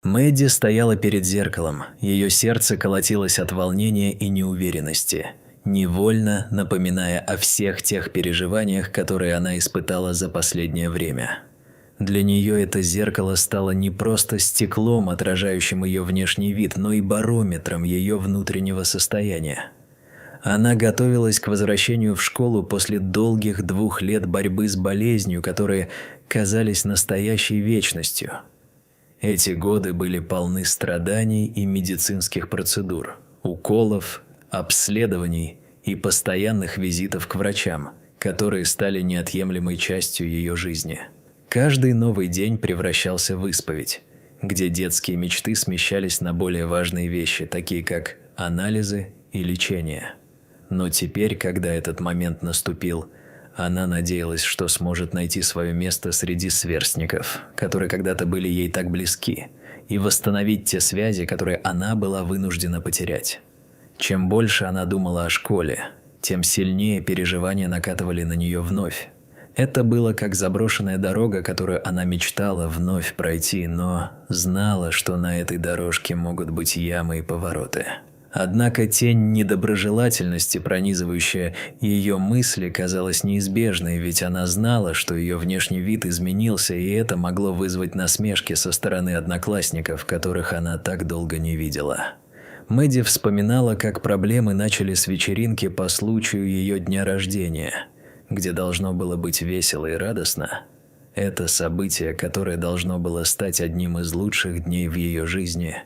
Мэдди стояла перед зеркалом, ее сердце колотилось от волнения и неуверенности, невольно напоминая о всех тех переживаниях, которые она испытала за последнее время. Для нее это зеркало стало не просто стеклом, отражающим ее внешний вид, но и барометром ее внутреннего состояния. Она готовилась к возвращению в школу после долгих 2 лет борьбы с болезнью, которые казались настоящей вечностью. Эти годы были полны страданий и медицинских процедур, уколов, обследований и постоянных визитов к врачам, которые стали неотъемлемой частью ее жизни. Каждый новый день превращался в исповедь, где детские мечты смещались на более важные вещи, такие как анализы и лечение. Но теперь, когда этот момент наступил, она надеялась, что сможет найти свое место среди сверстников, которые когда-то были ей так близки, и восстановить те связи, которые она была вынуждена потерять. Чем больше она думала о школе, тем сильнее переживания накатывали на нее вновь. Это было как заброшенная дорога, которую она мечтала вновь пройти, но знала, что на этой дорожке могут быть ямы и повороты. Однако тень недоброжелательности, пронизывающая ее мысли, казалась неизбежной, ведь она знала, что ее внешний вид изменился, и это могло вызвать насмешки со стороны одноклассников, которых она так долго не видела. Мэдди вспоминала, как проблемы начали с вечеринки по случаю ее дня рождения, где должно было быть весело и радостно. Это событие, которое должно было стать одним из лучших дней в ее жизни,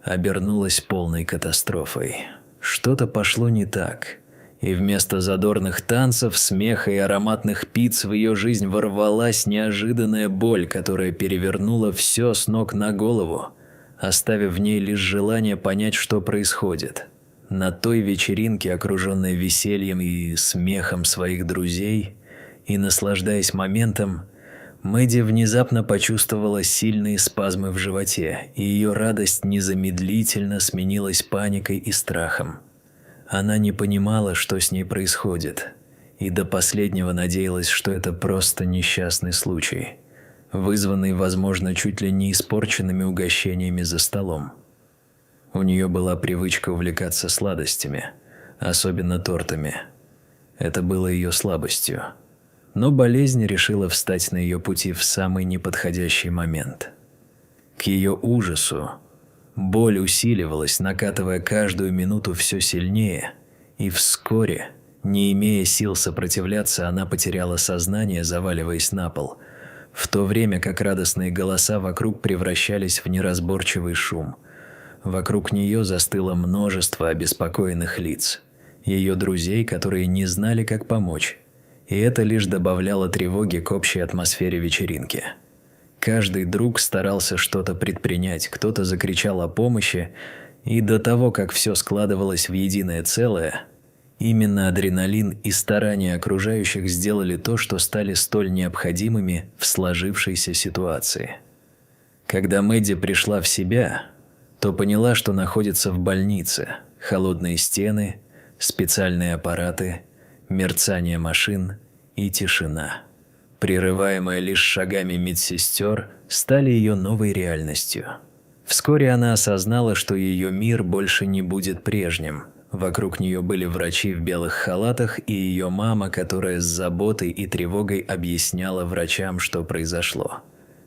обернулось полной катастрофой. Что-то пошло не так, и вместо задорных танцев, смеха и ароматных пиц в ее жизнь ворвалась неожиданная боль, которая перевернула все с ног на голову, оставив в ней лишь желание понять, что происходит. На той вечеринке, окруженной весельем и смехом своих друзей, и наслаждаясь моментом, Мэдди внезапно почувствовала сильные спазмы в животе, и ее радость незамедлительно сменилась паникой и страхом. Она не понимала, что с ней происходит, и до последнего надеялась, что это просто несчастный случай, вызванный, возможно, чуть ли не испорченными угощениями за столом. У нее была привычка увлекаться сладостями, особенно тортами. Это было ее слабостью. Но болезнь решила встать на ее пути в самый неподходящий момент. К ее ужасу боль усиливалась, накатывая каждую минуту все сильнее, и вскоре, не имея сил сопротивляться, она потеряла сознание, заваливаясь на пол, в то время как радостные голоса вокруг превращались в неразборчивый шум. Вокруг нее застыло множество обеспокоенных лиц, ее друзей, которые не знали, как помочь, и это лишь добавляло тревоги к общей атмосфере вечеринки. Каждый друг старался что-то предпринять, кто-то закричал о помощи, и до того, как все складывалось в единое целое, именно адреналин и старания окружающих сделали то, что стали столь необходимыми в сложившейся ситуации. Когда Мэдди пришла в себя, то поняла, что находится в больнице. Холодные стены, специальные аппараты, мерцание машин и тишина, прерываемая лишь шагами медсестер, стали ее новой реальностью. Вскоре она осознала, что ее мир больше не будет прежним. Вокруг нее были врачи в белых халатах и ее мама, которая с заботой и тревогой объясняла врачам, что произошло.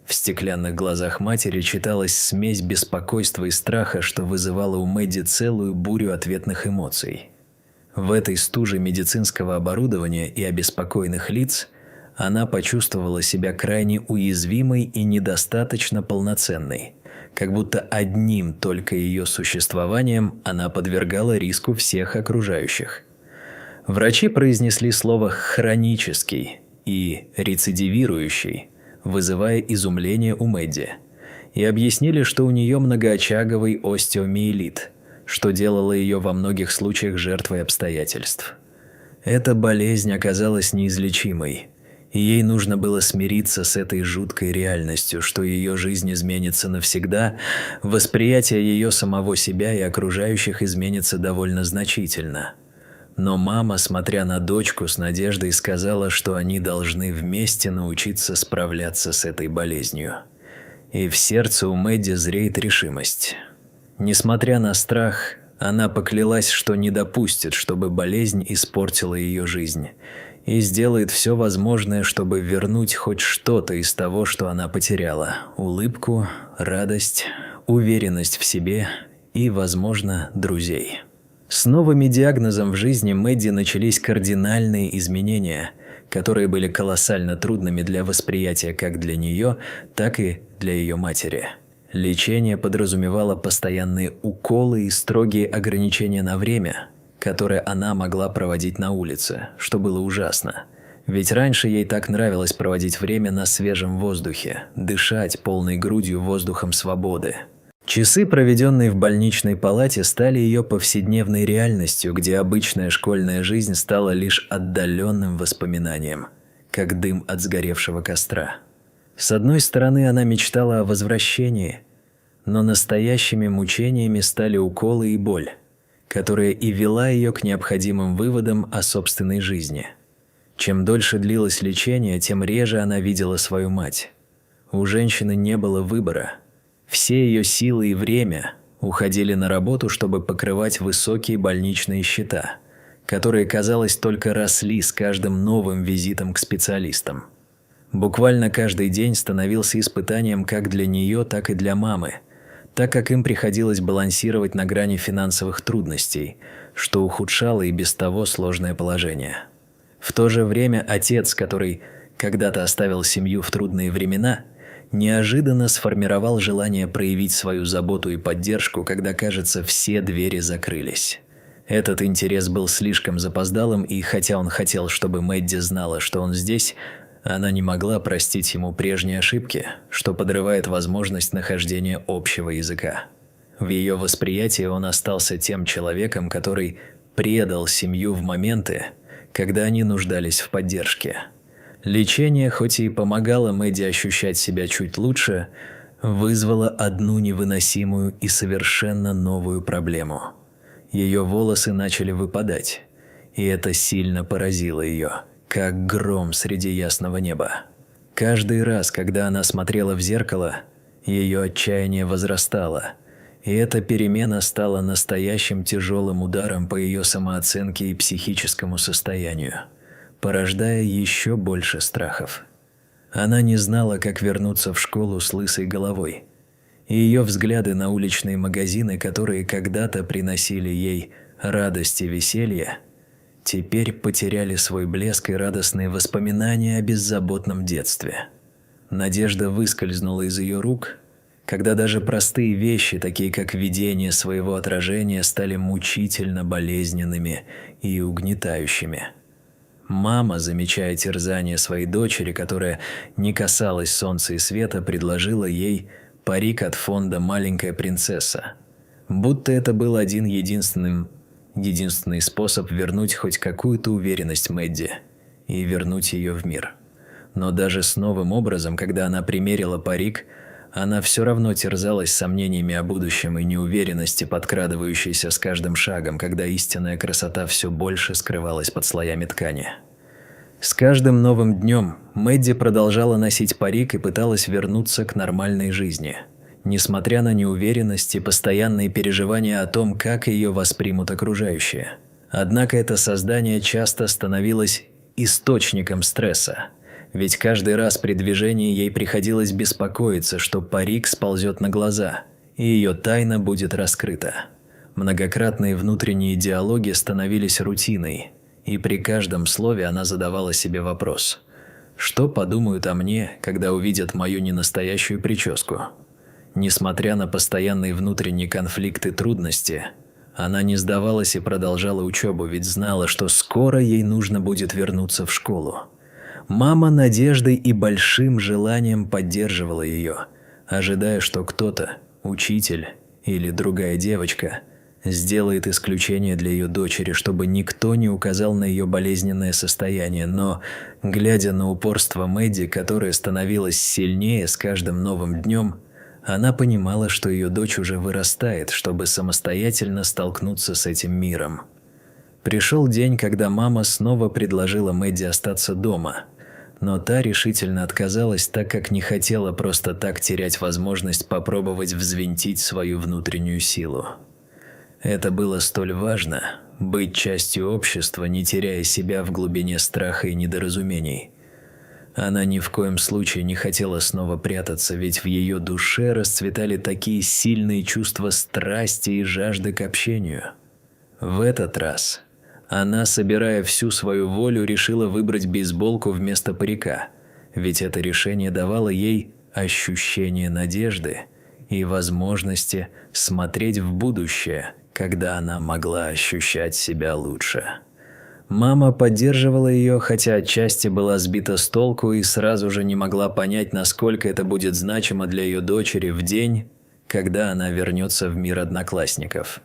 В стеклянных глазах матери читалась смесь беспокойства и страха, что вызывала у Мэдди целую бурю ответных эмоций. В этой стуже медицинского оборудования и обеспокоенных лиц она почувствовала себя крайне уязвимой и недостаточно полноценной, как будто одним только ее существованием она подвергала риску всех окружающих. Врачи произнесли слово «хронический» и «рецидивирующий», вызывая изумление у Мэдди, и объяснили, что у нее многоочаговый остеомиелит, что делало ее во многих случаях жертвой обстоятельств. Эта болезнь оказалась неизлечимой, и ей нужно было смириться с этой жуткой реальностью, что ее жизнь изменится навсегда, восприятие ее самого себя и окружающих изменится довольно значительно. Но мама, смотря на дочку с надеждой, сказала, что они должны вместе научиться справляться с этой болезнью. и в сердце у Мэдди зреет решимость. Несмотря на страх, она поклялась, что не допустит, чтобы болезнь испортила ее жизнь, и сделает все возможное, чтобы вернуть хоть что-то из того, что она потеряла – улыбку, радость, уверенность в себе и, возможно, друзей. С новыми диагнозом в жизни Мэдди начались кардинальные изменения, которые были колоссально трудными для восприятия как для нее, так и для ее матери. Лечение подразумевало постоянные уколы и строгие ограничения на время, которое она могла проводить на улице, что было ужасно. Ведь раньше ей так нравилось проводить время на свежем воздухе, дышать полной грудью воздухом свободы. Часы, проведенные в больничной палате, стали ее повседневной реальностью, где обычная школьная жизнь стала лишь отдаленным воспоминанием, как дым от сгоревшего костра. С одной стороны, она мечтала о возвращении, но настоящими мучениями стали уколы и боль, которая и вела ее к необходимым выводам о собственной жизни. Чем дольше длилось лечение, тем реже она видела свою мать. У женщины не было выбора. Все ее силы и время уходили на работу, чтобы покрывать высокие больничные счета, которые, казалось, только росли с каждым новым визитом к специалистам. Буквально каждый день становился испытанием как для нее, так и для мамы, так как им приходилось балансировать на грани финансовых трудностей, что ухудшало и без того сложное положение. В то же время отец, который когда-то оставил семью в трудные времена, неожиданно сформировал желание проявить свою заботу и поддержку, когда, кажется, все двери закрылись. Этот интерес был слишком запоздалым, и хотя он хотел, чтобы Мэдди знала, что он здесь, она не могла простить ему прежние ошибки, что подрывает возможность нахождения общего языка. В ее восприятии он остался тем человеком, который предал семью в моменты, когда они нуждались в поддержке. Лечение, хоть и помогало Мэдди ощущать себя чуть лучше, вызвало одну невыносимую и совершенно новую проблему. Ее волосы начали выпадать, и это сильно поразило ее, как гром среди ясного неба. Каждый раз, когда она смотрела в зеркало, ее отчаяние возрастало, и эта перемена стала настоящим тяжелым ударом по ее самооценке и психическому состоянию, порождая еще больше страхов. Она не знала, как вернуться в школу с лысой головой, и ее взгляды на уличные магазины, которые когда-то приносили ей радость и веселье, теперь потеряли свой блеск и радостные воспоминания о беззаботном детстве. Надежда выскользнула из ее рук, когда даже простые вещи, такие как видение своего отражения, стали мучительно болезненными и угнетающими. Мама, замечая терзание своей дочери, которая не касалась солнца и света, предложила ей парик от фонда «Маленькая принцесса». Будто это был единственный способ вернуть хоть какую-то уверенность Мэдди и вернуть ее в мир. Но даже с новым образом, когда она примерила парик, она все равно терзалась сомнениями о будущем и неуверенности, подкрадывающейся с каждым шагом, когда истинная красота все больше скрывалась под слоями ткани. С каждым новым днем Мэдди продолжала носить парик и пыталась вернуться к нормальной жизни, несмотря на неуверенность и постоянные переживания о том, как ее воспримут окружающие. Однако это создание часто становилось источником стресса, ведь каждый раз при движении ей приходилось беспокоиться, что парик сползет на глаза, и ее тайна будет раскрыта. Многократные внутренние диалоги становились рутиной, и при каждом слове она задавала себе вопрос: что подумают о мне, когда увидят мою ненастоящую прическу? Несмотря на постоянные внутренние конфликты и трудности, она не сдавалась и продолжала учебу, ведь знала, что скоро ей нужно будет вернуться в школу. Мама надеждой и большим желанием поддерживала ее, ожидая, что кто-то, учитель или другая девочка, сделает исключение для ее дочери, чтобы никто не указал на ее болезненное состояние, но, глядя на упорство Мэдди, которое становилось сильнее с каждым новым днем, она понимала, что ее дочь уже вырастает, чтобы самостоятельно столкнуться с этим миром. Пришел день, когда мама снова предложила Мэдди остаться дома, но та решительно отказалась, так как не хотела просто так терять возможность попробовать взвинтить свою внутреннюю силу. Это было столь важно – быть частью общества, не теряя себя в глубине страха и недоразумений. Она ни в коем случае не хотела снова прятаться, ведь в ее душе расцветали такие сильные чувства страсти и жажды к общению. В этот раз она, собирая всю свою волю, решила выбрать бейсболку вместо парика, ведь это решение давало ей ощущение надежды и возможности смотреть в будущее, когда она могла ощущать себя лучше. Мама поддерживала ее, хотя отчасти была сбита с толку и сразу же не могла понять, насколько это будет значимо для ее дочери в день, когда она вернется в мир одноклассников.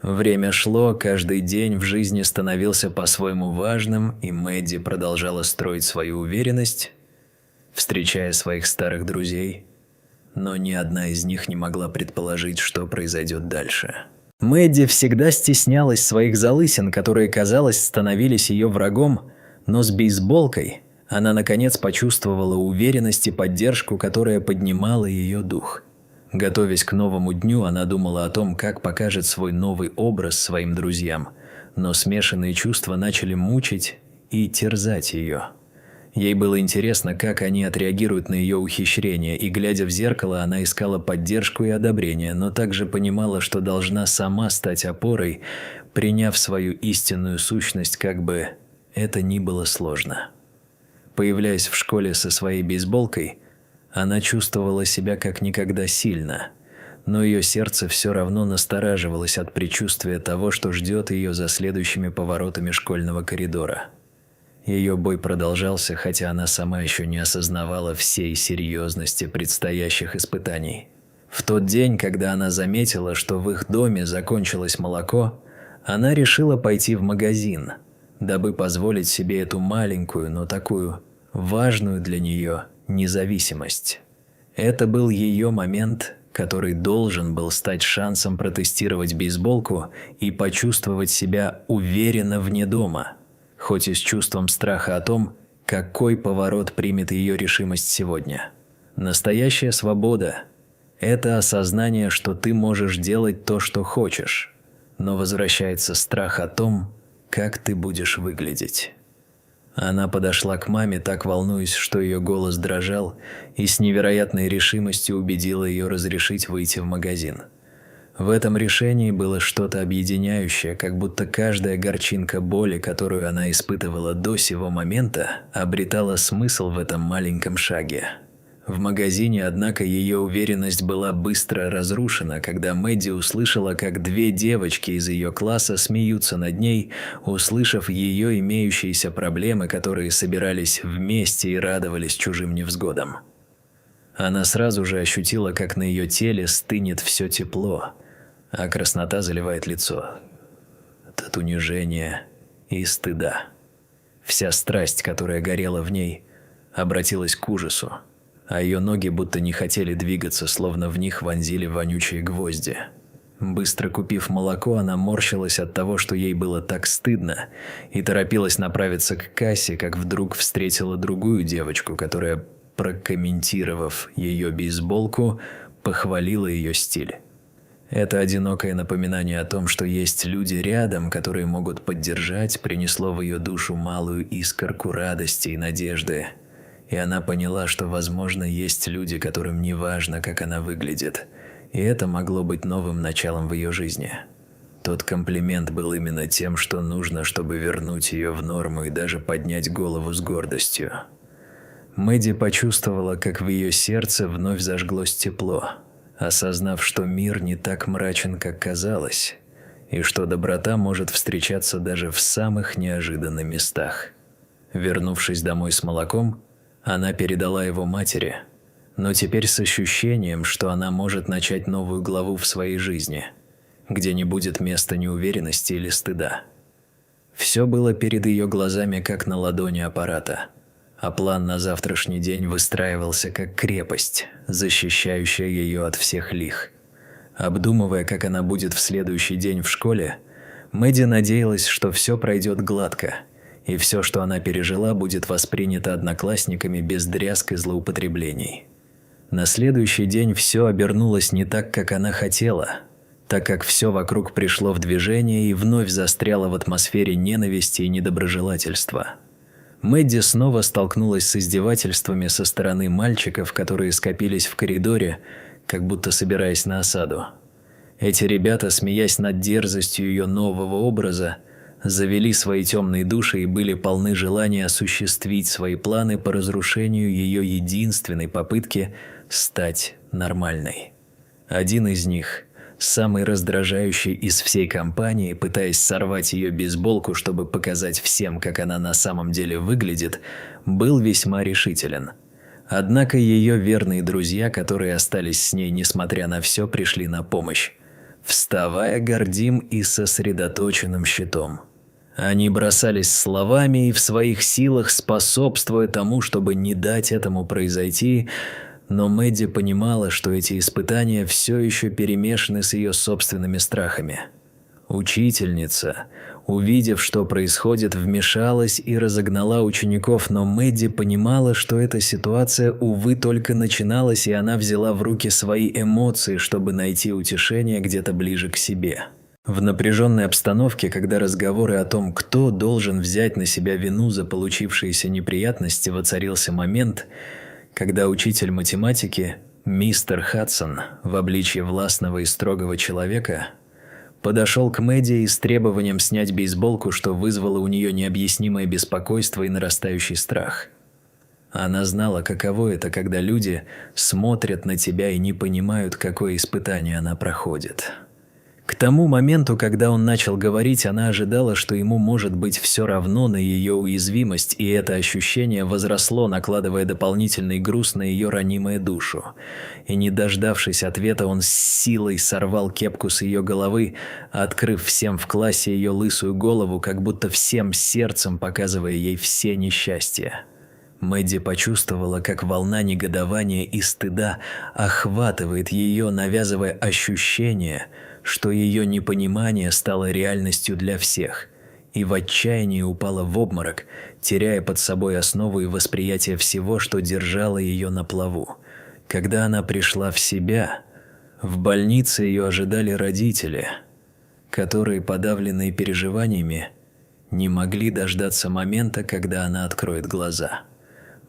Время шло, каждый день в жизни становился по-своему важным, и Мэдди продолжала строить свою уверенность, встречая своих старых друзей, но ни одна из них не могла предположить, что произойдет дальше. Мэдди всегда стеснялась своих залысин, которые, казалось, становились ее врагом, но с бейсболкой она наконец почувствовала уверенность и поддержку, которая поднимала ее дух. Готовясь к новому дню, она думала о том, как покажет свой новый образ своим друзьям, но смешанные чувства начали мучить и терзать ее. Ей было интересно, как они отреагируют на ее ухищрение, и, глядя в зеркало, она искала поддержку и одобрение, но также понимала, что должна сама стать опорой, приняв свою истинную сущность, как бы это ни было сложно. Появляясь в школе со своей бейсболкой, она чувствовала себя как никогда сильно, но ее сердце все равно настораживалось от предчувствия того, что ждет ее за следующими поворотами школьного коридора. Ее бой продолжался, хотя она сама еще не осознавала всей серьезности предстоящих испытаний. В тот день, когда она заметила, что в их доме закончилось молоко, она решила пойти в магазин, дабы позволить себе эту маленькую, но такую важную для нее независимость. Это был ее момент, который должен был стать шансом протестировать бейсболку и почувствовать себя уверенно вне дома, хоть и с чувством страха о том, какой поворот примет ее решимость сегодня. Настоящая свобода – это осознание, что ты можешь делать то, что хочешь, но возвращается страх о том, как ты будешь выглядеть. Она подошла к маме, так волнуясь, что ее голос дрожал, и с невероятной решимостью убедила ее разрешить выйти в магазин. В этом решении было что-то объединяющее, как будто каждая горчинка боли, которую она испытывала до сего момента, обретала смысл в этом маленьком шаге. В магазине, однако, ее уверенность была быстро разрушена, когда Мэдди услышала, как две девочки из ее класса смеются над ней, услышав ее имеющиеся проблемы, которые собирались вместе и радовались чужим невзгодам. Она сразу же ощутила, как на ее теле стынет все тепло, а краснота заливает лицо от унижения и стыда. Вся страсть, которая горела в ней, обратилась к ужасу, а ее ноги будто не хотели двигаться, словно в них вонзили вонючие гвозди. Быстро купив молоко, она морщилась от того, что ей было так стыдно, и торопилась направиться к кассе, как вдруг встретила другую девочку, которая, прокомментировав ее бейсболку, похвалила ее стиль. Это одинокое напоминание о том, что есть люди рядом, которые могут поддержать, принесло в ее душу малую искорку радости и надежды. И она поняла, что, возможно, есть люди, которым не важно, как она выглядит. И это могло быть новым началом в ее жизни. Тот комплимент был именно тем, что нужно, чтобы вернуть ее в норму и даже поднять голову с гордостью. Мэдди почувствовала, как в ее сердце вновь зажглось тепло, осознав, что мир не так мрачен, как казалось, и что доброта может встречаться даже в самых неожиданных местах. Вернувшись домой с молоком, она передала его матери, но теперь с ощущением, что она может начать новую главу в своей жизни, где не будет места неуверенности или стыда. Все было перед ее глазами, как на ладони аппарата, а план на завтрашний день выстраивался как крепость, защищающая ее от всех лих. Обдумывая, как она будет в следующий день в школе, Мэдди надеялась, что все пройдет гладко, и все, что она пережила, будет воспринято одноклассниками без дрязг и злоупотреблений. На следующий день все обернулось не так, как она хотела, так как все вокруг пришло в движение и вновь застряло в атмосфере ненависти и недоброжелательства. Мэдди снова столкнулась с издевательствами со стороны мальчиков, которые скопились в коридоре, как будто собираясь на осаду. Эти ребята, смеясь над дерзостью ее нового образа, завели свои темные души и были полны желания осуществить свои планы по разрушению ее единственной попытки стать нормальной. Один из них, самый раздражающий из всей компании, пытаясь сорвать ее бейсболку, чтобы показать всем, как она на самом деле выглядит, был весьма решителен. Однако ее верные друзья, которые остались с ней несмотря на все, пришли на помощь, вставая гордым и сосредоточенным щитом. Они бросались словами и в своих силах способствуя тому, чтобы не дать этому произойти, но Мэдди понимала, что эти испытания все еще перемешаны с ее собственными страхами. Учительница, увидев, что происходит, вмешалась и разогнала учеников, но Мэдди понимала, что эта ситуация, увы, только начиналась, и она взяла в руки свои эмоции, чтобы найти утешение где-то ближе к себе. В напряженной обстановке, когда разговоры о том, кто должен взять на себя вину за получившиеся неприятности, воцарился момент, когда учитель математики, мистер Хадсон, в обличье властного и строгого человека, подошел к Мэдди и с требованием снять бейсболку, что вызвало у нее необъяснимое беспокойство и нарастающий страх. Она знала, каково это, когда люди смотрят на тебя и не понимают, какое испытание она проходит. К тому моменту, когда он начал говорить, она ожидала, что ему может быть все равно на ее уязвимость, и это ощущение возросло, накладывая дополнительный груз на ее ранимую душу. И не дождавшись ответа, он с силой сорвал кепку с ее головы, открыв всем в классе ее лысую голову, как будто всем сердцем показывая ей все несчастья. Мэдди почувствовала, как волна негодования и стыда охватывает ее, навязывая ощущение, что ее непонимание стало реальностью для всех, и в отчаянии упала в обморок, теряя под собой основу и восприятие всего, что держало ее на плаву. Когда она пришла в себя, в больнице ее ожидали родители, которые, подавленные переживаниями, не могли дождаться момента, когда она откроет глаза.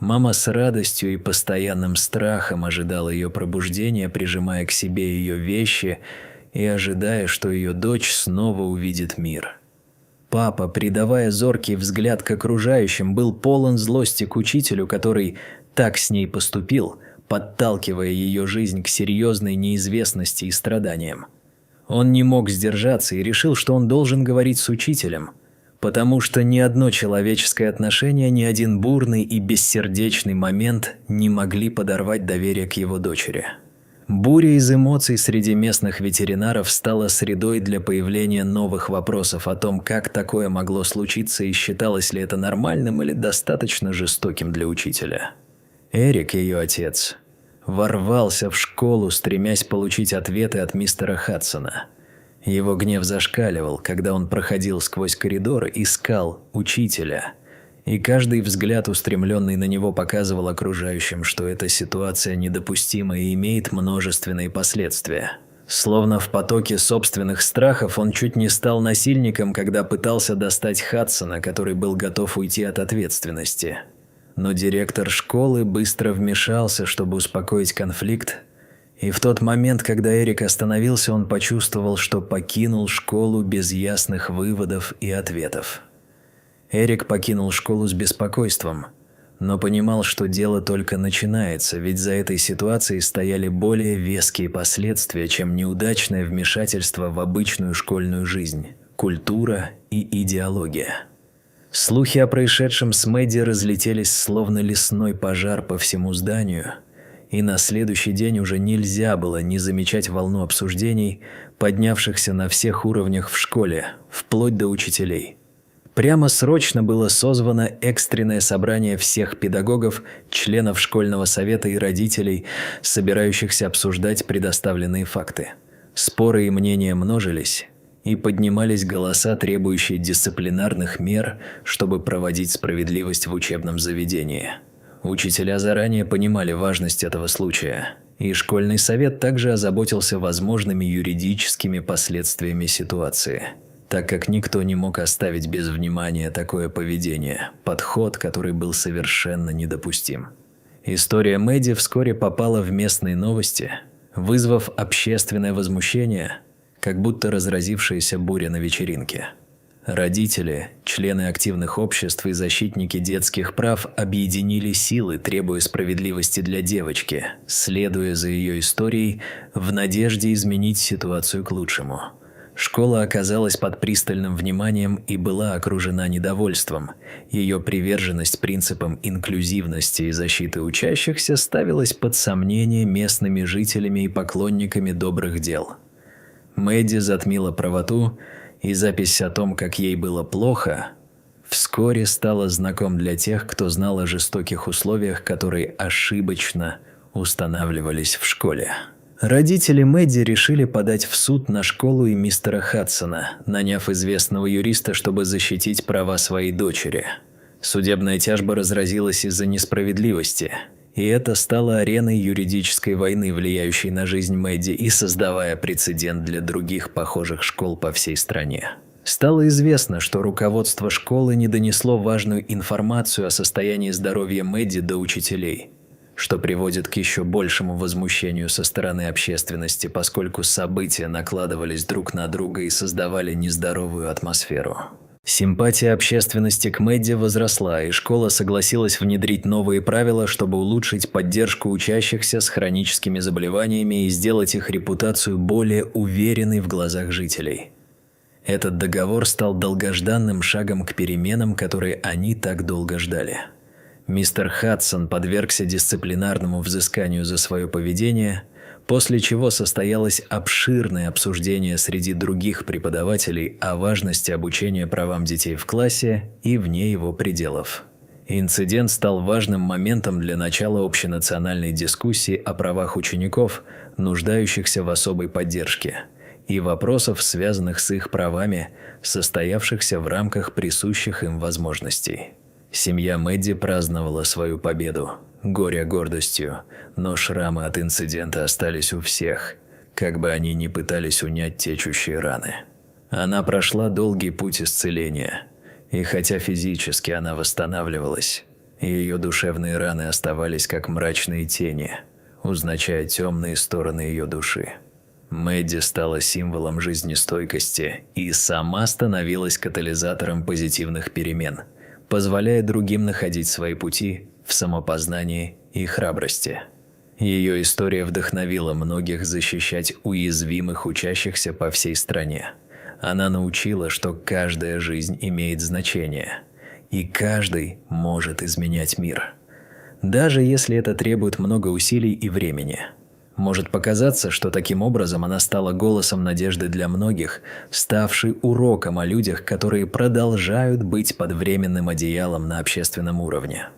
Мама с радостью и постоянным страхом ожидала ее пробуждения, прижимая к себе ее вещи и ожидая, что ее дочь снова увидит мир. Папа, придавая зоркий взгляд к окружающим, был полон злости к учителю, который так с ней поступил, подталкивая ее жизнь к серьезной неизвестности и страданиям. Он не мог сдержаться и решил, что он должен говорить с учителем, потому что ни одно человеческое отношение, ни один бурный и бессердечный момент не могли подорвать доверие к его дочери. Буря из эмоций среди местных ветеринаров стала средой для появления новых вопросов о том, как такое могло случиться и считалось ли это нормальным или достаточно жестоким для учителя. Эрик, ее отец, ворвался в школу, стремясь получить ответы от мистера Хадсона. Его гнев зашкаливал, когда он проходил сквозь коридор, искал учителя, и каждый взгляд, устремленный на него, показывал окружающим, что эта ситуация недопустима и имеет множественные последствия. Словно в потоке собственных страхов, он чуть не стал насильником, когда пытался достать Хадсона, который был готов уйти от ответственности. Но директор школы быстро вмешался, чтобы успокоить конфликт, и в тот момент, когда Эрик остановился, он почувствовал, что покинул школу без ясных выводов и ответов. Эрик покинул школу с беспокойством, но понимал, что дело только начинается, ведь за этой ситуацией стояли более веские последствия, чем неудачное вмешательство в обычную школьную жизнь, культура и идеология. Слухи о происшедшем с Мэдди разлетелись словно лесной пожар по всему зданию, и на следующий день уже нельзя было не замечать волну обсуждений, поднявшихся на всех уровнях в школе, вплоть до учителей. Прямо срочно было созвано экстренное собрание всех педагогов, членов школьного совета и родителей, собирающихся обсуждать предоставленные факты. Споры и мнения множились, и поднимались голоса, требующие дисциплинарных мер, чтобы проводить справедливость в учебном заведении. Учителя заранее понимали важность этого случая, и школьный совет также озаботился возможными юридическими последствиями ситуации, так как никто не мог оставить без внимания такое поведение, подход, который был совершенно недопустим. История Мэдди вскоре попала в местные новости, вызвав общественное возмущение, как будто разразившаяся буря на вечеринке. Родители, члены активных обществ и защитники детских прав объединили силы, требуя справедливости для девочки, следуя за ее историей в надежде изменить ситуацию к лучшему. Школа оказалась под пристальным вниманием и была окружена недовольством. Ее приверженность принципам инклюзивности и защиты учащихся ставилась под сомнение местными жителями и поклонниками добрых дел. Мэдди затмила правоту, и запись о том, как ей было плохо, вскоре стала знаком для тех, кто знал о жестоких условиях, которые ошибочно устанавливались в школе. Родители Мэдди решили подать в суд на школу и мистера Хадсона, наняв известного юриста, чтобы защитить права своей дочери. Судебная тяжба разразилась из-за несправедливости, и это стало ареной юридической войны, влияющей на жизнь Мэдди и создавая прецедент для других похожих школ по всей стране. Стало известно, что руководство школы не донесло важную информацию о состоянии здоровья Мэдди до учителей, что приводит к еще большему возмущению со стороны общественности, поскольку события накладывались друг на друга и создавали нездоровую атмосферу. Симпатия общественности к Мэдди возросла, и школа согласилась внедрить новые правила, чтобы улучшить поддержку учащихся с хроническими заболеваниями и сделать их репутацию более уверенной в глазах жителей. Этот договор стал долгожданным шагом к переменам, которые они так долго ждали. Мистер Хадсон подвергся дисциплинарному взысканию за свое поведение, после чего состоялось обширное обсуждение среди других преподавателей о важности обучения правам детей в классе и вне его пределов. Инцидент стал важным моментом для начала общенациональной дискуссии о правах учеников, нуждающихся в особой поддержке, и вопросов, связанных с их правами, состоявшихся в рамках присущих им возможностей. Семья Мэдди праздновала свою победу, горя гордостью, но шрамы от инцидента остались у всех, как бы они ни пытались унять течущие раны. Она прошла долгий путь исцеления, и хотя физически она восстанавливалась, ее душевные раны оставались как мрачные тени, означая темные стороны ее души. Мэдди стала символом жизнестойкости и сама становилась катализатором позитивных перемен, позволяя другим находить свои пути в самопознании и храбрости. Ее история вдохновила многих защищать уязвимых учащихся по всей стране. Она научила, что каждая жизнь имеет значение, и каждый может изменять мир, даже если это требует много усилий и времени. Может показаться, что таким образом она стала голосом надежды для многих, ставшей уроком о людях, которые продолжают быть под временным одеялом на общественном уровне.